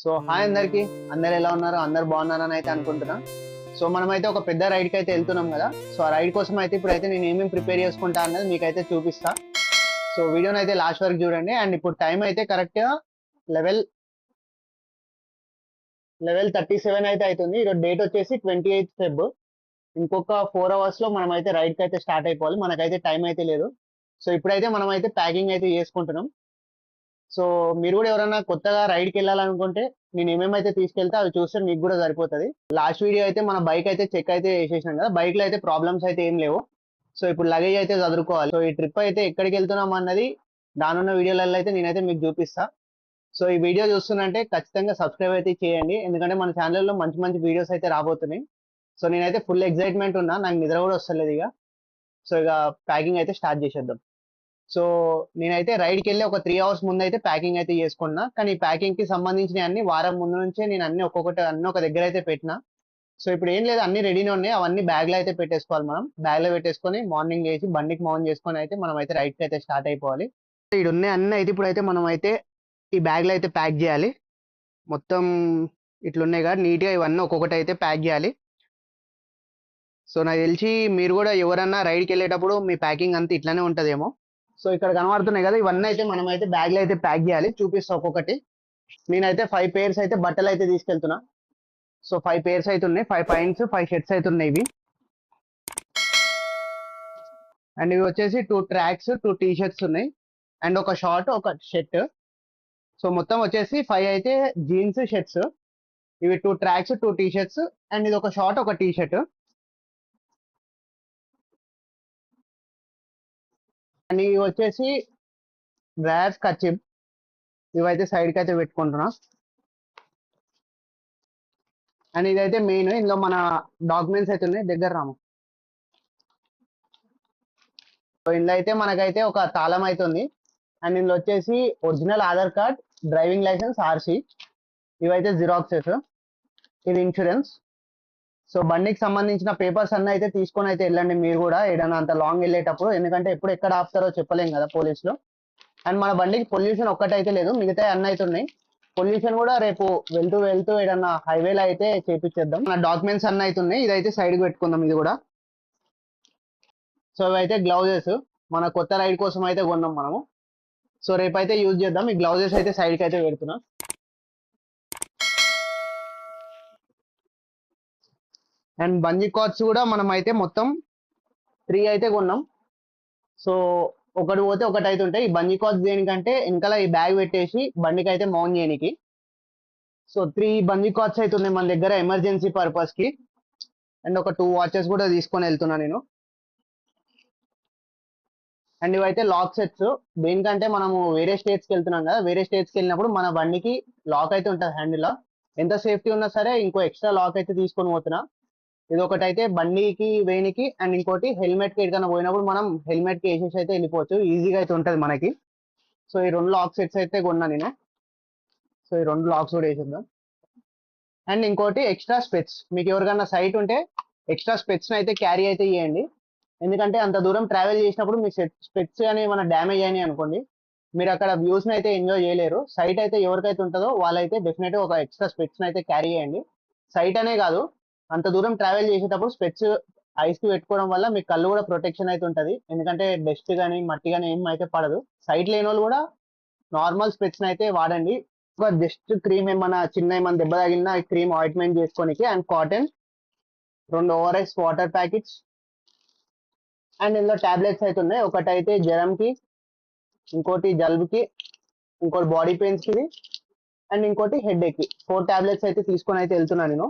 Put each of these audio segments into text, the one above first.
So hi అందరికి, అందరు ఎలా ఉన్నారు? అందరు బాగున్నారని అయితే అనుకుంటున్నా. సో మనమైతే ఒక పెద్ద రైడ్ కి అయితే వెళ్తున్నాం కదా. సో ఆ రైడ్ కోసం అయితే ఇప్పుడైతే నేను ఏమేమి ప్రిపేర్ చేసుకుంటా అన్నది మీకైతే చూపిస్తా. సో వీడియోని అయితే లాస్ట్ వరకు చూడండి. అండ్ ఇప్పుడు టైం అయితే కరెక్ట్ గా 11:37 అయితే అవుతుంది. ఈరోజు డేట్ వచ్చేసి 28 ఫెబ్. ఇంకొక 4 అవర్స్ లో మనం అయితే రైడ్ కి అయితే స్టార్ట్ అయిపోవాలి. మనకైతే టైం అయితే లేదు. సో ఇప్పుడైతే మనం అయితే ప్యాకింగ్ అయితే చేసుకుంటున్నాం. సో మీరు కూడా ఎవరైనా కొత్తగా రైడ్ కి వెళ్ళాలనుకుంటే నేను ఏమేమైతే తీసుకెళ్తే అవి చూస్తే మీకు కూడా సరిపోతుంది. లాస్ట్ వీడియో అయితే మన బైక్ అయితే చెక్ అయితే చేసేసినాం కదా. బైక్ లో అయితే ప్రాబ్లమ్స్ అయితే ఏం లేవు. సో ఇప్పుడు లగేజ్ అయితే చదువుకోవాలి. సో ఈ ట్రిప్ అయితే ఎక్కడికి వెళ్తున్నాం అన్నది దానున్న వీడియోలలో అయితే నేనైతే మీకు చూపిస్తా. సో ఈ వీడియో చూస్తున్నంటే ఖచ్చితంగా సబ్స్క్రైబ్ అయితే చేయండి, ఎందుకంటే మన ఛానల్లో మంచి మంచి వీడియోస్ అయితే రాబోతున్నాయి. సో నేనైతే ఫుల్ ఎక్సైట్మెంట్ ఉన్నా, నాకు నిద్ర కూడా వస్తలేదు ఇక. సో ఇక ప్యాకింగ్ అయితే స్టార్ట్ చేసేద్దాం. సో నేనైతే రైడ్కి వెళ్ళి ఒక 3 అవర్స్ ముందు అయితే ప్యాకింగ్ అయితే చేసుకున్నా. కానీ ఈ ప్యాకింగ్ కి సంబంధించిన అన్ని వారం ముందు నుంచే నేను అన్ని ఒక్కొక్కటి అన్ని ఒక దగ్గర అయితే పెట్టినా. సో ఇప్పుడు ఏం లేదు, అన్ని రెడీనే ఉన్నాయి. అవన్నీ బ్యాగ్ లో అయితే పెట్టేసుకోవాలి. మనం బ్యాగ్ లో పెట్టేసుకొని మార్నింగ్ లేచి బండికి మౌన్ చేసుకొని అయితే మనం అయితే రైడ్ కి అయితే స్టార్ట్ అయిపోవాలి. ఇక్కడ ఉన్నాయి అన్ని అయితే ఇప్పుడైతే మనం అయితే ఈ బ్యాగ్ లో అయితే ప్యాక్ చేయాలి. మొత్తం ఇట్లున్నాయి కదా, నీట్ గా ఇవన్నీ ఒక్కొక్కటి అయితే ప్యాక్ చేయాలి. సో నాకు తెలిసి మీరు కూడా ఎవరన్నా రైడ్కి వెళ్ళేటప్పుడు మీ ప్యాకింగ్ అంతా ఇట్లానే ఉంటదేమో. సో ఇక్కడ కనబడుతున్నాయి కదా, ఇవన్నీ అయితే మనం అయితే బ్యాగ్ లో అయితే ప్యాక్ చేయాలి. చూపిస్తా ఒక్కొక్కటి. నేనైతే 5 pairs అయితే బట్టలు అయితే తీసుకెళ్తున్నా. సో 5 pairs అయితే ఉన్నాయి. 5 pants 5 shirts అయితే ఉన్నాయి ఇవి. అండ్ ఇవి వచ్చేసి 2 tracks 2 t-shirts ఉన్నాయి. అండ్ ఒక షార్ట్ ఒక షర్ట్. సో మొత్తం వచ్చేసి 5 అయితే జీన్స్ షర్ట్స్. ఇవి 2 tracks 2 t-shirts. అండ్ ఇది ఒక షార్ట్ ఒక టీ-షర్ట్. అండ్ ఇవి వచ్చేసి డ్రాయర్స్ కర్చిప్. ఇవైతే సైడ్ కి అయితే పెట్టుకుంటున్నా. అండ్ ఇదైతే మెయిన్, ఇందులో మన డాక్యుమెంట్స్ అయితే ఉన్నాయి. దగ్గర రాము. సో ఇందులో అయితే మనకైతే ఒక తాళం అయితే ఉంది. అండ్ ఇందులో వచ్చేసి original Aadhaar card, driving licence, RC. ఇవైతే జిరాక్సెస్. ఇది ఇన్సూరెన్స్. సో బండికి సంబంధించిన పేపర్స్ అన్నీ అయితే తీసుకొని అయితే వెళ్ళండి మీరు కూడా ఏదైనా అంత లాంగ్ వెళ్ళేటప్పుడు, ఎందుకంటే ఎప్పుడు ఎక్కడ ఆపుతారో చెప్పలేం కదా పోలీసులు. అండ్ మన బండికి పొల్యూషన్ ఒక్కటైతే లేదు, మిగతా అన్నీ అయితే ఉన్నాయి. పొల్యూషన్ కూడా రేపు వెళ్తూ వెళ్తూ ఏదన్నా హైవేలో అయితే చేపించేద్దాం. మన డాక్యుమెంట్స్ అన్నీ అయితే ఉన్నాయి. ఇదైతే సైడ్కి పెట్టుకుందాం ఇది కూడా. సో ఇవైతే గ్లౌజెస్, మన కొత్త రైడ్ కోసం అయితే కొన్నాం మనము. సో రేపైతే యూజ్ చేద్దాం. ఈ గ్లౌజెస్ అయితే సైడ్కి అయితే పెడుతున్నా. అండ్ బంజీ కార్డ్స్ కూడా మనం అయితే మొత్తం 3 అయితే కొన్నాం. సో ఒకటి పోతే ఒకటి అయితే ఉంటాయి. ఈ బంజీ కార్డ్స్ దేనికంటే వెనకాల ఈ బ్యాగ్ పెట్టేసి బండికి అయితే మౌంట్ చేయడానికి. సో 3 బంజీ కార్డ్స్ అయితే ఉన్నాయి మన దగ్గర ఎమర్జెన్సీ పర్పస్ కి. అండ్ ఒక 2 వాచెస్ కూడా తీసుకొని వెళ్తున్నా నేను. అండ్ ఇవైతే లాక్ సెట్స్. దేనికంటే మనము వేరే స్టేట్స్కి వెళ్తున్నాం కదా, వేరే స్టేట్స్కి వెళ్ళినప్పుడు మన బండికి లాక్ అయితే ఉంటుంది హ్యాండిల్. ఎంత సేఫ్టీ ఉన్నా సరే ఇంకో ఎక్స్ట్రా లాక్ అయితే తీసుకొని పోతున్నా. ఇది ఒకటి అయితే బండికి వేనికి. అండ్ ఇంకోటి హెల్మెట్ కి ఎక్కడికైనా పోయినప్పుడు మనం హెల్మెట్ కి వేసేసి అయితే వెళ్ళిపోవచ్చు, ఈజీగా అయితే ఉంటుంది మనకి. సో ఈ 2 లాక్ సెట్స్ అయితే కొన్నా నేను. సో ఈ 2 లాక్స్ కూడా వేసేద్దాం. అండ్ ఇంకోటి ఎక్స్ట్రా స్పెట్స్. మీకు ఎవరికైనా సైట్ ఉంటే ఎక్స్ట్రా స్పెట్స్ అయితే క్యారీ అయితే చేయండి, ఎందుకంటే అంత దూరం ట్రావెల్ చేసినప్పుడు మీ స్పెట్స్ కానీ ఏమైనా డ్యామేజ్ అయినాయి అనుకోండి, మీరు అక్కడ వ్యూస్ అయితే ఎంజాయ్ చేయలేరు. సైట్ అయితే ఎవరికైతే ఉంటుందో వాళ్ళైతే డెఫినెట్గా ఒక ఎక్స్ట్రా స్పెట్స్ అయితే క్యారీ చేయండి. సైట్ అనే కాదు, అంత దూరం ట్రావెల్ చేసేటప్పుడు స్పెట్స్ ఐస్ కి పెట్టుకోవడం వల్ల మీ కళ్ళు కూడా ప్రొటెక్షన్ అయితే ఉంటుంది, ఎందుకంటే డస్ట్ కానీ మట్టి కానీ ఏం అయితే పడదు. సైట్ లేని వాళ్ళు కూడా నార్మల్ స్పెట్స్ అయితే వాడండి. ఒక జస్ట్ క్రీమ్ ఏమన్నా చిన్న ఏమన్నా దెబ్బ తగిలినా క్రీమ్ ఆయింట్మెంట్ చేసుకోనికి. And cotton 2 ORS water packets. And ఇందులో టాబ్లెట్స్ అయితే ఉన్నాయి. ఒకటి అయితే జ్వరంకి, ఇంకోటి జలుబుకి, ఇంకోటి బాడీ పెయిన్స్ కి, అండ్ ఇంకోటి హెడ్ ఏక్ కి. 4 టాబ్లెట్స్ అయితే తీసుకొని అయితే వెళ్తున్నాను నేను.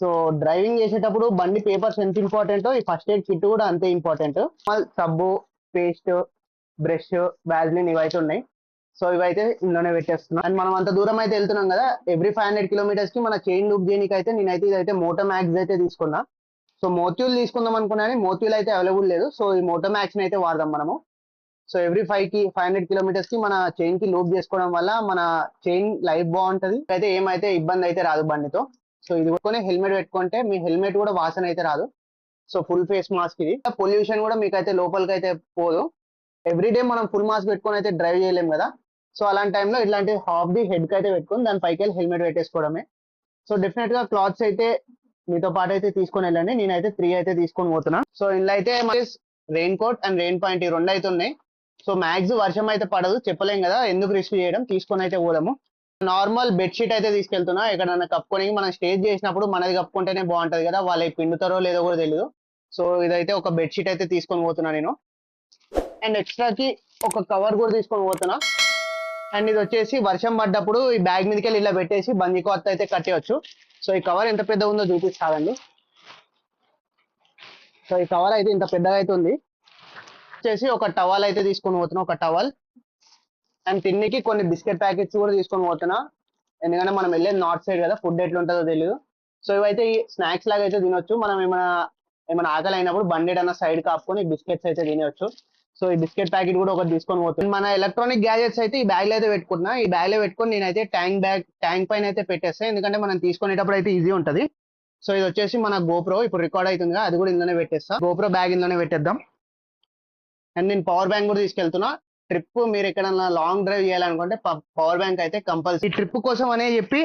సో డ్రైవింగ్ చేసేటప్పుడు బండి పేపర్స్ ఎంత ఇంపార్టెంటో ఈ ఫస్ట్ ఎయిడ్ కిట్ కూడా అంతే ఇంపార్టెంట్. సబ్బు, పేస్ట్, బ్రష్, వ్యాజ్లిన్ ఇవైతే ఉన్నాయి. సో ఇవైతే ఇందులోనే పెట్టేస్తున్నాం. అండ్ మనం అంత దూరం అయితే వెళ్తున్నాం కదా, ఎవ్రీ 500 kilometers కి మన చైన్ లూప్ చేయడానికి అయితే నేనైతే ఇదైతే మోటోమాక్స్ అయితే తీసుకున్నా. సో మోత్యూల్ తీసుకుందాం అనుకున్నా కానీ మోత్యూల్ అయితే అవైలబుల్ లేదు. సో ఈ మోటోమాక్స్ అయితే వాడదాం మనము. సో ఎవ్రీ 500 kilometers కి మన చైన్ కి లూప్ చేసుకోవడం వల్ల మన చైన్ లైఫ్ బాగుంటది, అయితే ఏమైతే ఇబ్బంది అయితే రాదు బండితో. సో ఇది కొనుక్కొని హెల్మెట్ పెట్టుకుంటే మీ హెల్మెట్ కూడా వాసన అయితే రాదు. So full face mask. ఇది పొల్యూషన్ కూడా మీకు అయితే లోపలికి అయితే పోదు. ఎవ్రీడే మనం ఫుల్ మాస్క్ పెట్టుకొని అయితే డ్రైవ్ చేయలేం కదా. సో అలాంటి టైంలో ఇట్లాంటి హాఫ్ ది హెడ్ కి అయితే పెట్టుకొని దాని పైకి వెళ్ళి హెల్మెట్ పెట్టేసుకోవడమే. సో డెఫినెట్ గా క్లాత్స్ అయితే మీతో పాటు అయితే తీసుకొని వెళ్ళండి. నేనైతే 3 అయితే తీసుకొని పోతున్నా. సో ఇందులో అయితే raincoat and rain point ఈ 2 అయితే ఉన్నాయి. సో మ్యాక్స్ వర్షం అయితే పడదు, చెప్పలేం కదా, ఎందుకు రిస్క్ చేయడం, తీసుకొని అయితే పోదాము. నార్మల్ బెడ్షీట్ అయితే తీసుకెళ్తున్నా. ఎక్కడన్నా కప్పుకొని మనం స్టేజ్ చేసినప్పుడు మనది కప్పుకుంటేనే బాగుంటది కదా, వాళ్ళకి పిండుతారో లేదో కూడా తెలియదు. సో ఇదైతే ఒక బెడ్షీట్ అయితే తీసుకొని పోతున్నా నేను. అండ్ ఎక్స్ట్రాకి ఒక కవర్ కూడా తీసుకొని పోతున్నా. అండ్ ఇది వచ్చేసి వర్షం పడ్డప్పుడు ఈ బ్యాగ్ మీదకి వెళ్ళి ఇలా పెట్టేసి బందీ క్లాత్ అయితే కట్టేయచ్చు. సో ఈ కవర్ ఎంత పెద్ద ఉందో చూపిస్తానండి. సో ఈ కవర్ అయితే ఇంత పెద్దగా అయితే ఉంది. వచ్చేసి ఒక టవల్ అయితే తీసుకొని పోతున్నా, ఒక టవల్. అండ్ తిన్నికి కొన్ని బిస్కెట్ ప్యాకెట్స్ కూడా తీసుకొని పోతున్నా, ఎందుకంటే మనం వెళ్ళేది నార్త్ సైడ్ కదా, ఫుడ్ ఎట్లా ఉంటుందో తెలియదు. సో ఇవైతే స్నాక్స్ లాగా అయితే తినొచ్చు. మనం ఏమైనా ఆకలి అయినప్పుడు బండి అన్న సైడ్ కాపుకొని బిస్కెట్స్ అయితే తినవచ్చు. సో ఈ బిస్కెట్ ప్యాకెట్ కూడా ఒకటి తీసుకొని పోతుంది. మన ఎలక్ట్రానిక్ గ్యాజెట్స్ అయితే ఈ బ్యాగ్ లో అయితే పెట్టుకుంటున్నా. ఈ బ్యాగ్ లో పెట్టుకొని నేనైతే ట్యాంక్ పైన అయితే పెట్టేస్తాను, ఎందుకంటే మనం తీసుకునేటప్పుడు అయితే ఈజీ ఉంటుంది. సో ఇది వచ్చేసి మన గోప్రో ఇప్పుడు రికార్డ్ అవుతుంది కదా, అది కూడా ఇందులోనే పెట్టేస్తా. గోప్రో బ్యాగ్ ఇందులోనే పెట్టేద్దాం. అండ్ నేను పవర్ బ్యాంక్ కూడా తీసుకెళ్తున్నా. ట్రిప్ మీరు ఎక్కడన్నా లాంగ్ డ్రైవ్ చేయాలనుకుంటే పవర్ బ్యాంక్ అయితే కంపల్సరీ. ఈ ట్రిప్ కోసం అనే చెప్పి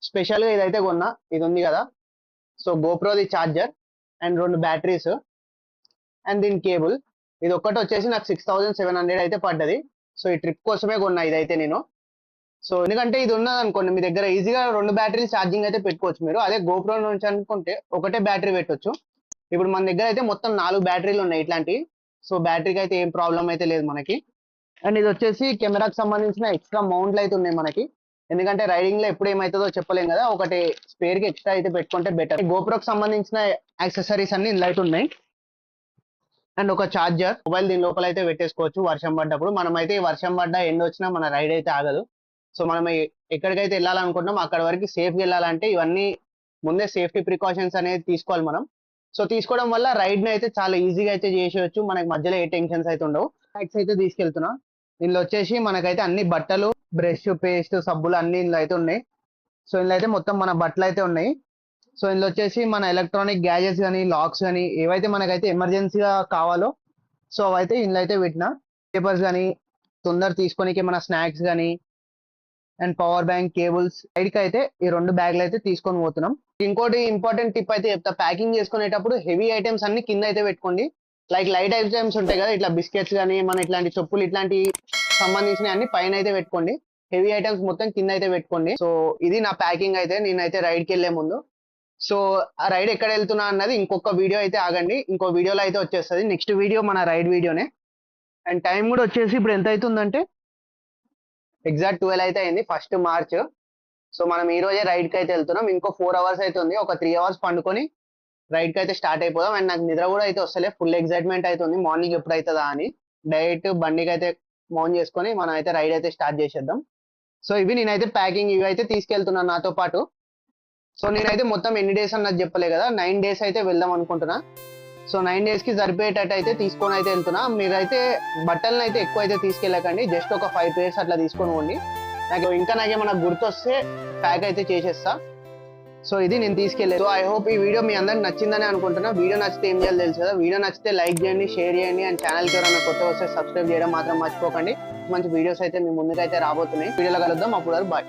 స్పెషల్ గా ఇదైతే కొన్నా. ఇది ఉంది కదా, సో గోప్రోది చార్జర్ అండ్ 2 బ్యాటరీస్ అండ్ దీని కేబుల్. ఇది ఒక్కటి వచ్చేసి నాకు 6700 అయితే పడ్డది. సో ఈ ట్రిప్ కోసమే కొన్నా ఇదైతే నేను. సో ఎందుకంటే ఇది ఉన్నది అనుకోండి మీ దగ్గర, ఈజీగా 2 బ్యాటరీలు ఛార్జింగ్ అయితే పెట్టుకోవచ్చు మీరు. అదే గోప్రో నుంచి అనుకుంటే ఒకటే బ్యాటరీ పెట్టొచ్చు. ఇప్పుడు మన దగ్గర అయితే మొత్తం 4 బ్యాటరీలు ఉన్నాయి ఇట్లాంటివి. సో బ్యాటరీకి అయితే ఏం ప్రాబ్లం అయితే లేదు మనకి. అండ్ ఇది వచ్చేసి కెమెరాకి సంబంధించిన ఎక్స్ట్రా మౌంట్లు అయితే ఉన్నాయి మనకి, ఎందుకంటే రైడింగ్ లో ఎప్పుడు ఏమవుతుందో చెప్పలేం కదా, ఒకటి స్పేర్ కి ఎక్స్ట్రా అయితే పెట్టుకుంటే బెటర్. గోప్రోకి సంబంధించిన యాక్సెసరీస్ అన్ని ఇందులో అయితే ఉన్నాయి. అండ్ ఒక చార్జర్, మొబైల్ దీని లోపల అయితే పెట్టేసుకోవచ్చు వర్షం పడ్డప్పుడు. మనం అయితే వర్షం పడ్డా ఎండ వచ్చినా మన రైడ్ అయితే ఆగదు. సో మనం ఎక్కడికైతే వెళ్ళాలనుకుంటున్నాం అక్కడ వరకు సేఫ్గా వెళ్ళాలంటే ఇవన్నీ ముందే సేఫ్టీ ప్రికాషన్స్ అనేది తీసుకోవాలి మనం. సో తీసుకోవడం వల్ల రైడ్ ని అయితే చాలా ఈజీగా అయితే చేసేయచ్చు, మనకి మధ్యలో ఏ టెన్షన్స్ అయితే ఉండవు. బ్యాగ్స్ అయితే తీసుకెళ్తున్నా. ఇందులో వచ్చేసి మనకైతే అన్ని బట్టలు, బ్రష్, పేస్ట్, సబ్బులు అన్ని ఇందులో అయితే ఉన్నాయి. సో ఇందులో అయితే మొత్తం మన బట్టలు అయితే ఉన్నాయి. సో ఇందులో వచ్చేసి మన ఎలక్ట్రానిక్ గ్యాజెట్స్ కానీ, లాక్స్ కానీ, ఏవైతే మనకైతే ఎమర్జెన్సీగా కావాలో సో అవైతే ఇందులో అయితే పెట్టిన. పేపర్స్ కానీ, తొందర తీసుకోనికి మన స్నాక్స్ కానీ, అండ్ పవర్ బ్యాంక్, కేబుల్స్. రైడ్కి అయితే ఈ 2 బ్యాగ్లు అయితే తీసుకొని పోతున్నాం. ఇంకోటి ఇంపార్టెంట్ టిప్ అయితే చెప్తా, ప్యాకింగ్ చేసుకునేటప్పుడు హెవీ ఐటమ్స్ అన్ని కింద అయితే పెట్టుకోండి. లైక్ లైట్ ఐటమ్స్ ఉంటాయి కదా, ఇట్లా బిస్కెట్స్ కానీ, మన ఇట్లాంటి చెప్పులు ఇట్లాంటి సంబంధించిన అన్ని పైన అయితే పెట్టుకోండి. హెవీ ఐటమ్స్ మొత్తం కింద అయితే పెట్టుకోండి. సో ఇది నా ప్యాకింగ్ అయితే నేనైతే రైడ్కి వెళ్లే ముందు. సో ఆ రైడ్ ఎక్కడ వెళ్తున్నా అన్నది ఇంకొక వీడియో అయితే ఆగండి, ఇంకో వీడియోలో అయితే వచ్చేస్తుంది. నెక్స్ట్ వీడియో మన రైడ్ వీడియోనే. అండ్ టైం కూడా వచ్చేసి ఇప్పుడు ఎంత అవుతుందంటే ఎగ్జాక్ట్ 12 అయితే అయింది, 1 మార్చ్. సో మనం ఈ రోజే రైడ్ కి అయితే వెళ్తున్నాం. ఇంకో 4 అవర్స్ అయితే ఉంది, ఒక 3 అవర్స్ పండుకొని రైడ్ కి అయితే స్టార్ట్ అయిపోదాం. అండ్ నాకు నిద్ర కూడా అయితే వస్తలే, ఫుల్ ఎక్సైట్మెంట్ అయితే ఉంది మార్నింగ్ ఎప్పుడు అవుతుందా అని. డైరెక్ట్ బండికి అయితే మౌన్ చేసుకొని మనం అయితే రైడ్ అయితే స్టార్ట్ చేసేద్దాం. సో ఇవి నేనైతే ప్యాకింగ్ ఇవి అయితే తీసుకెళ్తున్నాను నాతో పాటు. సో నేనైతే మొత్తం ఎన్ని డేస్ అన్నది చెప్పలే కదా, 9 days అయితే వెళ్దాం అనుకుంటున్నా. సో 9 days కి సరిపోయేటట్టు అయితే తీసుకొని అయితే వెళ్తున్నా. మీరైతే బట్టలను అయితే ఎక్కువ అయితే తీసుకెళ్ళకండి, జస్ట్ ఒక 5 pairs అట్లా తీసుకొని పోండి. నాకేమన్నా గుర్తొస్తే ప్యాక్ అయితే చేసేస్తా. సో ఇది నేను తీసుకెళ్ళేది. సో ఐ హోప్ ఈ వీడియో మీ అందరికి నచ్చిందని అనుకుంటున్నా. వీడియో నచ్చితే ఏం చేయాలో తెలుసు కదా, వీడియో నచ్చితే లైక్ చేయండి, షేర్ చేయండి, అండ్ ఛానల్కి ఎవరైనా కొత్త వస్తే సబ్స్క్రైబ్ చేయడం మాత్రం మర్చిపోకండి. మంచి వీడియోస్ అయితే మీ ముందుకైతే రాబోతున్నాయి. వీడియోలో కలుద్దాం, అప్పుడు బాయ్.